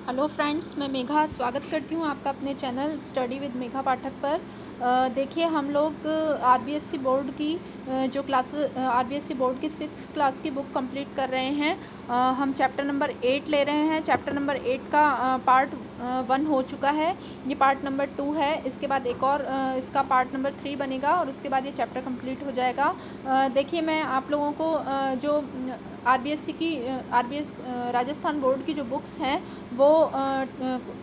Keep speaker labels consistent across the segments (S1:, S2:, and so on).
S1: Hello friends, मैं मेघा स्वागत करती हूँ आपका अपने चैनल स्टडी विद मेघा पाठक पर। देखिए, हम लोग आरबीएससी बोर्ड की जो क्लास आरबीएससी बोर्ड की 6th क्लास की बुक कंप्लीट कर रहे हैं। हम चैप्टर नंबर 8 ले रहे हैं। चैप्टर नंबर 8 का पार्ट 1 हो चुका है। ये पार्ट नंबर 2 है। इसके बाद एक और इसका पार्ट नंबर 3 बनेगा और उसके बाद ये चैप्टर कंप्लीट हो जाएगा। देखिए, मैं आप लोगों को जो आरबीएस राजस्थान बोर्ड की जो बुक्स हैं वो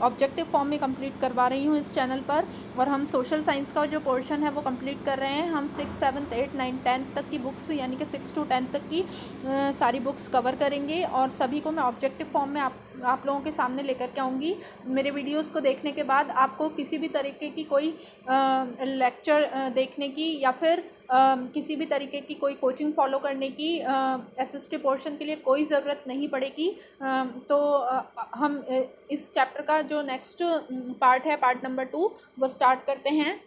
S1: ऑब्जेक्टिव फॉर्म में कंप्लीट करवा रही हूँ इस चैनल पर। और हम सोशल साइंस का जो पोर्शन है वो कंप्लीट कर रहे हैं। हम 6, 7, 8, 9, 10 तक की बुक्स यानी कि 6 to 10 तक की सारी बुक्स कवर करेंगे और सभी को मैं ऑब्जेक्टिव फॉर्म में आप लोगों के सामने लेकर के आऊँगी। मेरे वीडियोस को देखने के बाद आपको किसी भी तरीके की कोई लेक्चर देखने की या फिर किसी भी तरीके की कोई कोचिंग फॉलो करने की एसएसटी पोर्शन के लिए कोई ज़रूरत नहीं पड़ेगी। तो हम इस चैप्टर का जो नेक्स्ट पार्ट है, पार्ट नंबर 2, वो स्टार्ट करते हैं।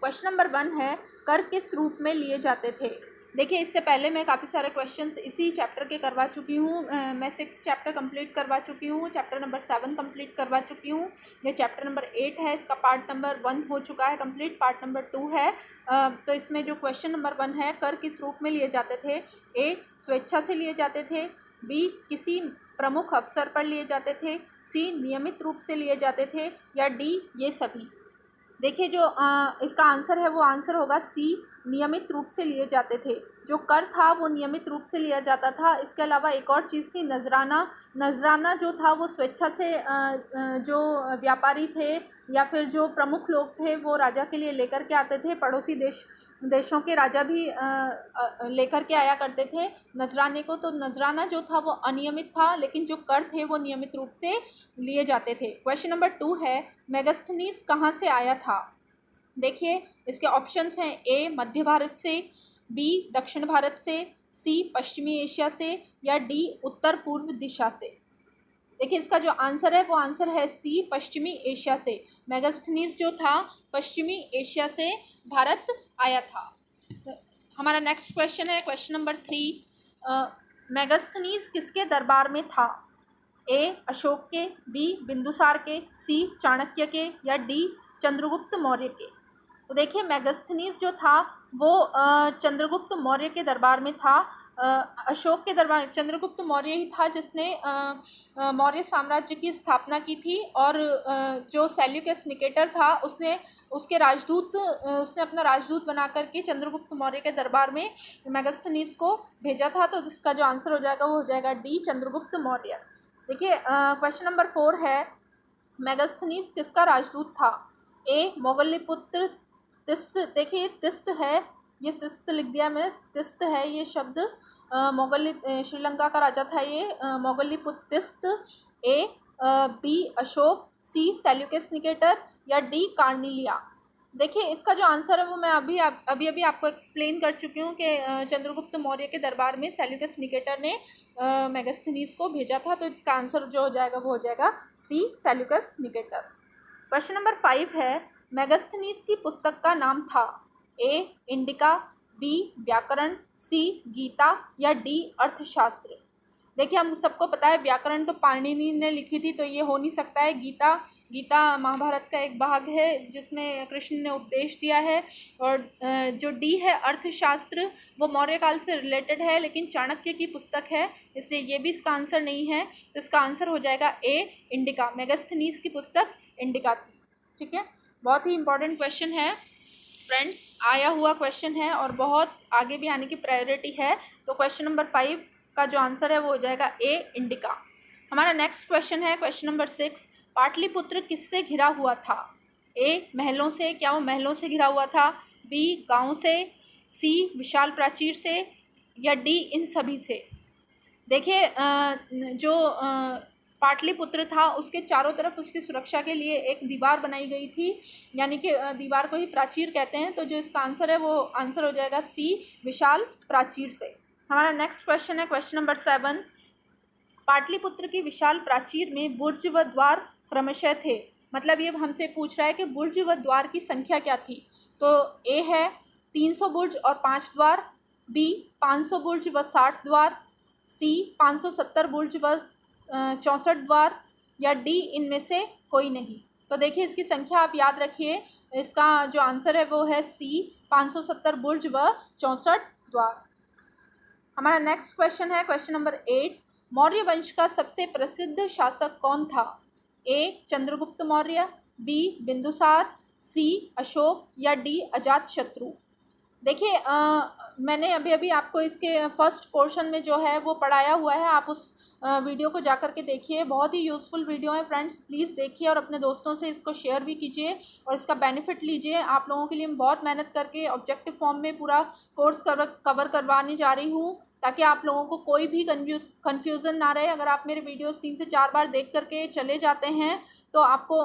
S1: क्वेश्चन नंबर 1 है, कर किस रूप में लिए जाते थे। देखिए, इससे पहले मैं काफ़ी सारे क्वेश्चंस इसी चैप्टर के करवा चुकी हूँ। मैं 6 चैप्टर कंप्लीट करवा चुकी हूँ, चैप्टर नंबर 7 कंप्लीट करवा चुकी हूँ। ये चैप्टर नंबर 8 है, इसका पार्ट नंबर 1 हो चुका है कंप्लीट, पार्ट नंबर 2 है। तो इसमें जो क्वेश्चन नंबर 1 है, कर किस रूप में लिए जाते थे। ए, स्वेच्छा से लिए जाते थे। बी, किसी प्रमुख अवसर पर लिए जाते थे। सी, नियमित रूप से लिए जाते थे। या डी, ये सभी। देखिए, जो इसका आंसर है वो आंसर होगा सी, नियमित रूप से लिए जाते थे। जो कर था वो नियमित रूप से लिया जाता था। इसके अलावा एक और चीज़ थी, नजराना जो था वो स्वेच्छा से जो व्यापारी थे या फिर जो प्रमुख लोग थे वो राजा के लिए लेकर के आते थे। पड़ोसी देशों के राजा भी लेकर के आया करते थे नजराने को। तो नजराना जो था वो अनियमित था, लेकिन जो कर थे वो नियमित रूप से लिए जाते थे। क्वेश्चन नंबर 2 है, मेगास्थनीज कहाँ से आया था। देखिए, इसके ऑप्शंस हैं, ए, मध्य भारत से। बी, दक्षिण भारत से। सी, पश्चिमी एशिया से। या डी, उत्तर पूर्व दिशा से। देखिए, इसका जो आंसर है वो आंसर है सी, पश्चिमी एशिया से। मेगास्थनीज जो था पश्चिमी एशिया से भारत आया था। तो हमारा नेक्स्ट क्वेश्चन है, क्वेश्चन नंबर 3। मेगास्थनीज किसके दरबार में था। ए, अशोक के। बी, बिंदुसार के। सी, चाणक्य के। या डी, चंद्रगुप्त मौर्य के। तो देखिए, मेगास्थनीज जो था वो चंद्रगुप्त मौर्य के दरबार में था। अशोक के दरबार, चंद्रगुप्त मौर्य ही था जिसने मौर्य साम्राज्य की स्थापना की थी। और जो सेल्यूकस निकेटर था उसने उसने अपना राजदूत बना करके चंद्रगुप्त मौर्य के दरबार में मेगास्थनीज को भेजा था। तो इसका जो आंसर हो जाएगा वो हो जाएगा डी, चंद्रगुप्त मौर्य। देखिए, क्वेश्चन नंबर 4 है, मेगास्थनीज किसका राजदूत था। ए, मोगलिपुत्र तिस्त। देखिए, तिस्त है, ये सिस्त लिख दिया मैंने, तिस्त है ये शब्द। श्रीलंका का राजा था ये, मोगलिपुतिस्त। ए, बी, अशोक। सी, सेल्यूकस निकेटर। या डी, कार्निलिया। देखिए, इसका जो आंसर है वो मैं अभी आपको एक्सप्लेन कर चुकी हूँ कि चंद्रगुप्त मौर्य के दरबार में सेल्यूकस निकेटर ने मेगास्थनीज को भेजा था। तो इसका आंसर जो हो जाएगा वो हो जाएगा सी, सेल्यूकस निकेटर। क्वेश्चन नंबर 5 है, मेगास्थनीज की पुस्तक का नाम था। ए, इंडिका। बी, व्याकरण। सी, गीता। या डी, अर्थशास्त्र। देखिए, हम सबको पता है व्याकरण तो पाणिनि ने लिखी थी, तो ये हो नहीं सकता है। गीता महाभारत का एक भाग है जिसमें कृष्ण ने उपदेश दिया है। और जो डी है, अर्थशास्त्र, वो मौर्य काल से रिलेटेड है लेकिन चाणक्य की पुस्तक है, इसलिए ये भी इसका आंसर नहीं है। तो इसका आंसर हो जाएगा ए, इंडिका। मेगास्थनीज की पुस्तक इंडिका थी। ठीक है, बहुत ही इंपॉर्टेंट क्वेश्चन है फ्रेंड्स, आया हुआ क्वेश्चन है और बहुत आगे भी आने की प्रायोरिटी है। तो क्वेश्चन नंबर 5 का जो आंसर है वो हो जाएगा ए, इंडिका। हमारा नेक्स्ट क्वेश्चन है, क्वेश्चन नंबर 6, पाटलिपुत्र किससे घिरा हुआ था। ए, महलों से। क्या वो महलों से घिरा हुआ था। बी, गांव से। सी, विशाल प्राचीर से। या डी, इन सभी से। देखिए, जो पाटलिपुत्र था उसके चारों तरफ उसकी सुरक्षा के लिए एक दीवार बनाई गई थी, यानी कि दीवार को ही प्राचीर कहते हैं। तो जो इसका आंसर है वो आंसर हो जाएगा सी, विशाल प्राचीर से। हमारा नेक्स्ट क्वेश्चन है, क्वेश्चन नंबर 7, पाटलिपुत्र की विशाल प्राचीर में बुर्ज व द्वार क्रमशः थे। मतलब ये हमसे पूछ रहा है कि बुर्ज व द्वार की संख्या क्या थी। तो ए है 300 बुर्ज और 5 द्वार। बी, 500 बुर्ज व 60 द्वार। सी, 570 बुर्ज व 64 द्वार। या डी इनमें से कोई नहीं। तो देखिए इसकी संख्या आप याद रखिए, इसका जो आंसर है वो है सी, 570 बुर्ज व 64 द्वार। हमारा नेक्स्ट क्वेश्चन है क्वेश्चन नंबर 8। मौर्य वंश का सबसे प्रसिद्ध शासक कौन था? ए चंद्रगुप्त मौर्य, बी बिंदुसार, सी अशोक या डी अजातशत्रु। देखिए मैंने अभी अभी आपको इसके फर्स्ट पोर्शन में जो है वो पढ़ाया हुआ है, आप उस वीडियो को जाकर के देखिए, बहुत ही यूज़फुल वीडियो है फ्रेंड्स, प्लीज़ देखिए और अपने दोस्तों से इसको शेयर भी कीजिए और इसका बेनिफिट लीजिए। आप लोगों के लिए मैं बहुत मेहनत करके ऑब्जेक्टिव फॉर्म में पूरा कोर्स कवर करवाने जा रही हूँ, ताकि आप लोगों को कोई भी कन्फ्यूज़न ना रहे। अगर आप मेरे वीडियोस 3 से 4 बार देख करके चले जाते हैं तो आपको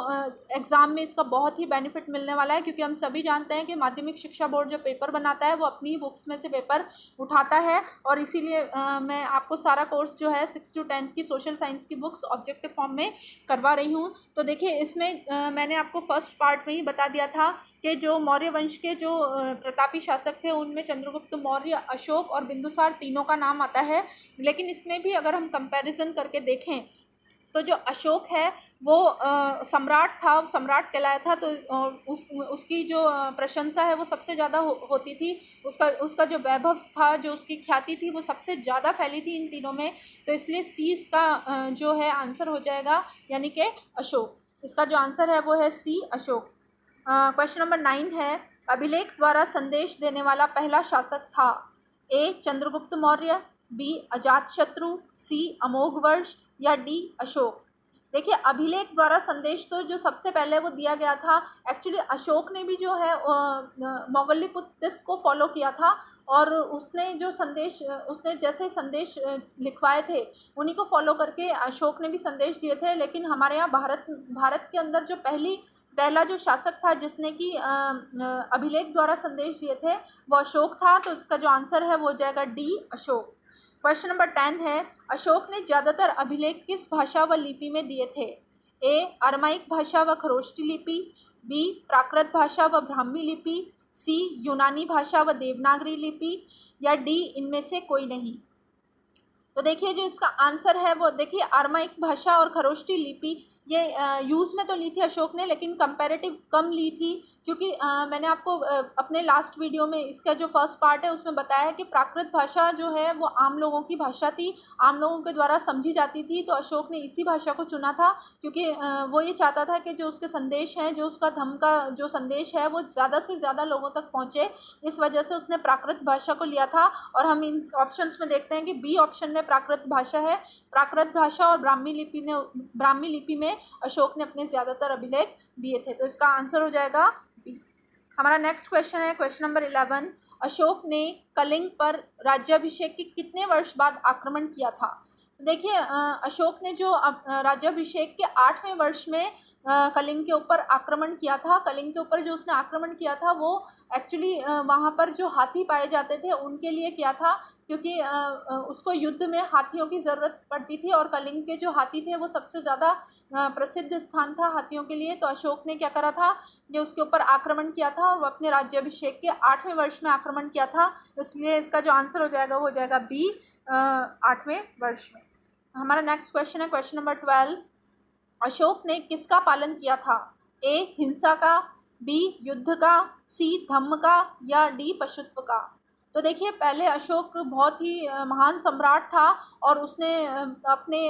S1: एग्ज़ाम में इसका बहुत ही बेनिफिट मिलने वाला है, क्योंकि हम सभी जानते हैं कि माध्यमिक शिक्षा बोर्ड जो पेपर बनाता है वो अपनी ही बुक्स में से पेपर उठाता है, और इसीलिए मैं आपको सारा कोर्स जो है 6 to 10 की सोशल साइंस की बुक्स ऑब्जेक्टिव फॉर्म में करवा रही हूँ। तो देखिए इसमें मैंने आपको फर्स्ट पार्ट में ही बता दिया था कि जो मौर्य वंश के जो प्रतापी शासक थे उनमें चंद्रगुप्त मौर्य, अशोक और बिंदुसार तीनों का नाम आता है। लेकिन इसमें भी अगर हम कंपैरिजन करके देखें तो जो अशोक है वो सम्राट था, सम्राट कहलाया था, तो उसकी जो प्रशंसा है वो सबसे ज़्यादा होती थी, उसका जो वैभव था, जो उसकी ख्याति थी वो सबसे ज़्यादा फैली थी इन तीनों में। तो इसलिए सी इसका जो है आंसर हो जाएगा, यानी कि अशोक। इसका जो आंसर है वो है सी अशोक। क्वेश्चन नंबर 9 है, अभिलेख द्वारा संदेश देने वाला पहला शासक था? ए चंद्रगुप्त मौर्य, बी अजातशत्रु, सी अमोघवर्ष या डी अशोक। देखिए अभिलेख द्वारा संदेश तो जो सबसे पहले वो दिया गया था, एक्चुअली अशोक ने भी जो है मोगलिपुत्र को फॉलो किया था, और उसने जो संदेश उसने जैसे संदेश लिखवाए थे उन्हीं को फॉलो करके अशोक ने भी संदेश दिए थे। लेकिन हमारे यहाँ भारत के अंदर जो पहला जो शासक था जिसने कि अभिलेख द्वारा संदेश दिए थे वो अशोक था। तो इसका जो आंसर है वो हो जाएगा डी अशोक। क्वेश्चन नंबर 10 है, अशोक ने ज़्यादातर अभिलेख किस भाषा व लिपि में दिए थे? ए अरमाइक भाषा व खरोष्टी लिपि, बी प्राकृत भाषा व ब्राह्मी लिपि, सी यूनानी भाषा व देवनागरी लिपि या डी इनमें से कोई नहीं। तो देखिए जो इसका आंसर है वो देखिए अरमाइक भाषा और खरोष्टी लिपि ये यूज़ में तो ली थी अशोक ने, लेकिन कंपैरेटिव कम ली थी, क्योंकि मैंने आपको अपने लास्ट वीडियो में इसका जो फर्स्ट पार्ट है उसमें बताया है कि प्राकृत भाषा जो है वो आम लोगों की भाषा थी, आम लोगों के द्वारा समझी जाती थी। तो अशोक ने इसी भाषा को चुना था, क्योंकि वो ये चाहता था कि जो उसके संदेश हैं, जो उसका धम्म का जो संदेश है वो ज़्यादा से ज़्यादा लोगों तक पहुँचे, इस वजह से उसने प्राकृत भाषा को लिया था। और हम इन ऑप्शंस में देखते हैं कि बी ऑप्शन में प्राकृत भाषा है, प्राकृत भाषा और ब्राह्मी लिपि में अशोक ने अपने ज़्यादातर अभिलेख दिए थे। तो इसका आंसर हो जाएगा बी। हमारा नेक्स्ट क्वेश्चन है क्वेश्चन नंबर 11, अशोक ने कलिंग पर राज्याभिषेक के कितने वर्ष बाद आक्रमण किया था? देखिए अशोक ने जो राज्याभिषेक के 8वें वर्ष में कलिंग के ऊपर आक्रमण किया था। कलिंग के ऊपर जो उसने आक्रमण किया था वो एक्चुअली वहाँ पर जो हाथी पाए जाते थे उनके लिए किया था, क्योंकि उसको युद्ध में हाथियों की ज़रूरत पड़ती थी, और कलिंग के जो हाथी थे वो सबसे ज़्यादा प्रसिद्ध स्थान था हाथियों के लिए। तो अशोक ने क्या करा था कि उसके ऊपर आक्रमण किया था, और वो अपने राज्याभिषेक के 8वें वर्ष में आक्रमण किया था। इसलिए इसका जो आंसर हो जाएगा वो हो जाएगा बी, 8वें वर्ष में। हमारा नेक्स्ट क्वेश्चन है क्वेश्चन नंबर 12, अशोक ने किसका पालन किया था? ए हिंसा का, बी युद्ध का, सी धम्म का या डी पशुत्व का। तो देखिए पहले अशोक बहुत ही महान सम्राट था, और उसने अपने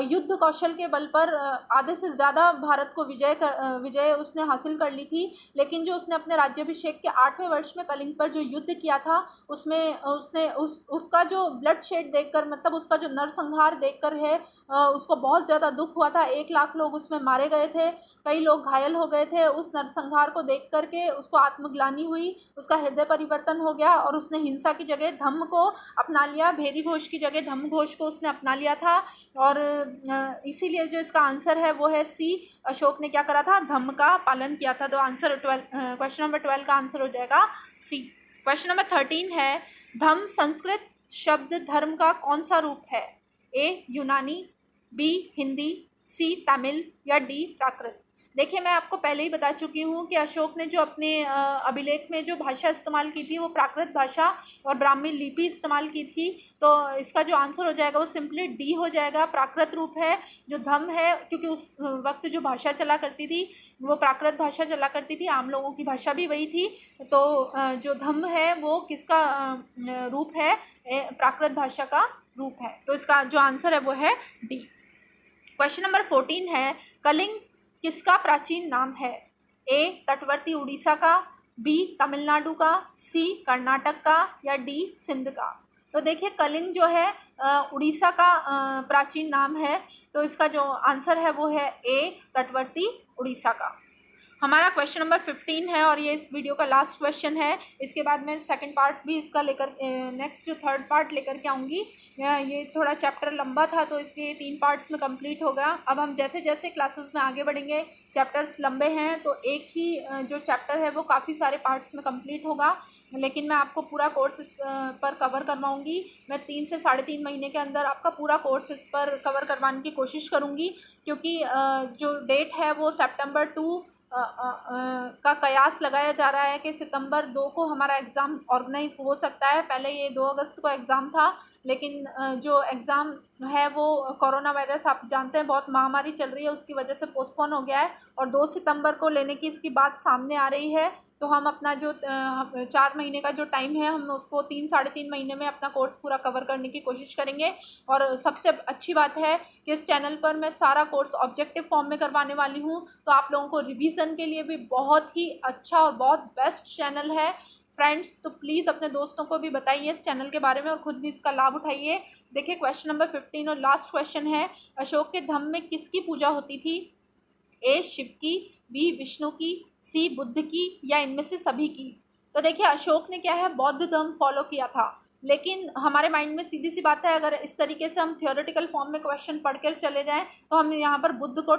S1: युद्ध कौशल के बल पर आधे से ज़्यादा भारत को विजय उसने हासिल कर ली थी। लेकिन जो उसने अपने राज्याभिषेक के 8वें वर्ष में कलिंग पर जो युद्ध किया था उसमें उसने उसका जो ब्लड शेड देखकर, मतलब उसका जो नरसंहार देखकर है उसको बहुत ज़्यादा दुख हुआ था। 1 लाख लोग उसमें मारे गए थे, कई लोग घायल हो गए थे। उस नरसंहार को देख करके उसको आत्मग्लानि हुई, उसका हृदय परिवर्तन हो गया, और उसने हिंसा की जगह धम्म को अपना लिया, भेरी घोष की जगह धम्म घोष को उसने अपना लिया था। और इसीलिए जो इसका आंसर है वो है सी, अशोक ने क्या करा था? धम्म का पालन किया था। तो आंसर क्वेश्चन नंबर 12 का आंसर हो जाएगा सी। क्वेश्चन नंबर 13 है, धम्म संस्कृत शब्द धर्म का कौन सा रूप है? ए यूनानी, बी हिंदी, सी तमिल या डी प्राकृत। देखिए, मैं आपको पहले ही बता चुकी हूँ कि अशोक ने जो अपने अभिलेख में जो भाषा इस्तेमाल की थी वो प्राकृत भाषा और ब्राह्मी लिपि इस्तेमाल की थी। तो इसका जो आंसर हो जाएगा वो सिंपली डी हो जाएगा। प्राकृत रूप है। जो धम है, क्योंकि उस वक्त जो भाषा चला करती थी वो प्राकृत भाषा चला करती थी, आम लोगों की भाषा भी वही थी। तो जो धम है वो किसका रूप है? प्राकृत भाषा का रूप है। तो इसका जो आंसर है वो है डी। क्वेश्चन नंबर 14 है, कलिंग किसका प्राचीन नाम है? ए तटवर्ती उड़ीसा का, बी तमिलनाडु का, सी कर्नाटक का, या डी सिंध का। तो देखिए, कलिंग जो है उड़ीसा का प्राचीन नाम है। तो इसका जो आंसर है वो है ए तटवर्ती उड़ीसा का। हमारा क्वेश्चन नंबर 15 है और ये इस वीडियो का लास्ट क्वेश्चन है। इसके बाद मैं सेकंड पार्ट भी इसका लेकर नेक्स्ट जो थर्ड पार्ट लेकर के आऊँगी। ये थोड़ा चैप्टर लंबा था तो इसलिए 3 पार्ट्स में कंप्लीट हो गया। अब हम जैसे जैसे क्लासेस में आगे बढ़ेंगे, चैप्टर्स लंबे हैं तो एक ही जो चैप्टर है वो काफ़ी सारे पार्ट्स में कंप्लीट होगा, लेकिन मैं आपको पूरा कोर्स इस पर कवर करवाऊँगी। मैं 3 से 3.5 महीने के अंदर आपका पूरा कोर्स इस पर कवर करवाने की कोशिश करूँगी, क्योंकि जो डेट है वो सितंबर 2 का कयास लगाया जा रहा है कि सितंबर 2 को हमारा एग्ज़ाम ऑर्गेनाइज हो सकता है। पहले ये 2 अगस्त को एग्ज़ाम था, लेकिन जो एग्ज़ाम है वो कोरोना वायरस, आप जानते हैं बहुत महामारी चल रही है, उसकी वजह से पोस्टपोन हो गया है और 2 सितंबर को लेने की इसकी बात सामने आ रही है। तो हम अपना जो 4 महीने का जो टाइम है, हम उसको 3 साढ़े 3 महीने में अपना कोर्स पूरा कवर करने की कोशिश करेंगे। और सबसे अच्छी बात है कि इस चैनल पर मैं सारा कोर्स ऑब्जेक्टिव फॉर्म में करवाने वाली हूँ, तो आप लोगों को रिवीजन के लिए भी बहुत ही अच्छा और बहुत बेस्ट चैनल है फ्रेंड्स। तो प्लीज़ अपने दोस्तों को भी बताइए इस चैनल के बारे में और खुद भी इसका लाभ उठाइए। देखिए, क्वेश्चन नंबर 15 और लास्ट क्वेश्चन है, अशोक के धम्म में किसकी पूजा होती थी? ए शिव की, बी विष्णु की, सी बुद्ध की, या इनमें से सभी की। तो देखिए, अशोक ने क्या है, बौद्ध धर्म फॉलो किया था, लेकिन हमारे माइंड में सीधी सी बात है, अगर इस तरीके से हम थियोरेटिकल फॉर्म में क्वेश्चन पढ़ कर चले जाएं तो हम यहाँ पर बुद्ध को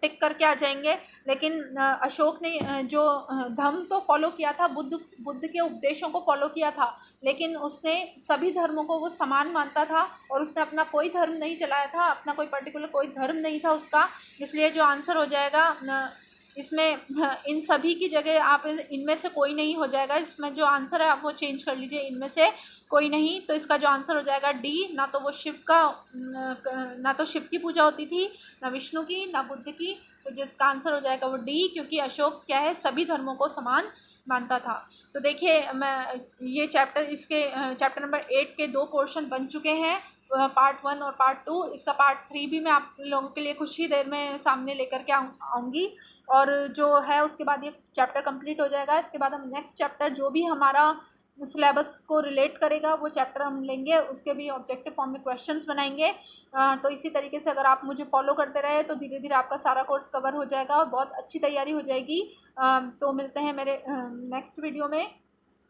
S1: टिक करके आ जाएंगे। लेकिन अशोक ने जो धर्म तो फॉलो किया था, बुद्ध के उपदेशों को फॉलो किया था, लेकिन उसने सभी धर्मों को वो समान मानता था और उसने अपना कोई धर्म नहीं चलाया था, अपना कोई पर्टिकुलर कोई धर्म नहीं था उसका। इसलिए जो आंसर हो जाएगा इसमें इन सभी की जगह आप इनमें से कोई नहीं हो जाएगा। इसमें जो आंसर है आप वो चेंज कर लीजिए, इनमें से कोई नहीं। तो इसका जो आंसर हो जाएगा डी। ना तो वो ना तो शिव की पूजा होती थी, ना विष्णु की, ना बुद्ध की। तो जिसका आंसर हो जाएगा वो डी, क्योंकि अशोक क्या है, सभी धर्मों को समान मानता था। तो देखिए, मैं ये चैप्टर नंबर 8 के 2 पोर्शन बन चुके हैं, पार्ट 1 और पार्ट 2। इसका पार्ट 3 भी मैं आप लोगों के लिए कुछ ही देर में सामने लेकर के आऊँगी। और जो है उसके बाद ये चैप्टर कंप्लीट हो जाएगा। इसके बाद हम नेक्स्ट चैप्टर जो भी हमारा सिलेबस को रिलेट करेगा वो चैप्टर हम लेंगे, उसके भी ऑब्जेक्टिव फॉर्म में क्वेश्चंस बनाएंगे। तो इसी तरीके से अगर आप मुझे फॉलो करते रहे तो धीरे धीरे आपका सारा कोर्स कवर हो जाएगा और बहुत अच्छी तैयारी हो जाएगी। तो मिलते हैं मेरे नेक्स्ट वीडियो में।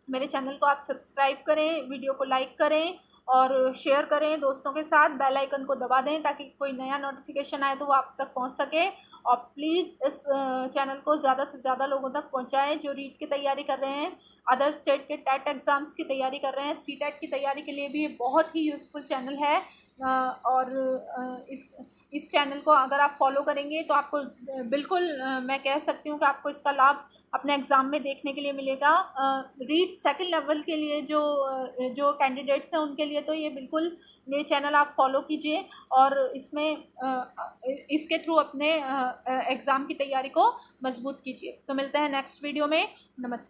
S1: मेरे चैनल को आप सब्सक्राइब करें, वीडियो को लाइक करें और शेयर करें दोस्तों के साथ, बेल आइकन को दबा दें ताकि कोई नया नोटिफिकेशन आए तो वो आप तक पहुंच सके। और प्लीज़ इस चैनल को ज़्यादा से ज़्यादा लोगों तक पहुंचाएं जो रीट की तैयारी कर रहे हैं, अदर स्टेट के टेट एग्ज़ाम्स की तैयारी कर रहे हैं, सीटेट की तैयारी के लिए भी ये बहुत ही यूज़फुल चैनल है। और इस चैनल को अगर आप फॉलो करेंगे तो आपको बिल्कुल मैं कह सकती हूँ कि आपको इसका लाभ अपने एग्ज़ाम में देखने के लिए मिलेगा। रीट सेकंड लेवल के लिए जो कैंडिडेट्स हैं उनके लिए तो ये बिल्कुल ये चैनल आप फॉलो कीजिए और इसके थ्रू अपने एग्ज़ाम की तैयारी को मजबूत कीजिए। तो मिलते हैं नेक्स्ट वीडियो में। नमस्कार।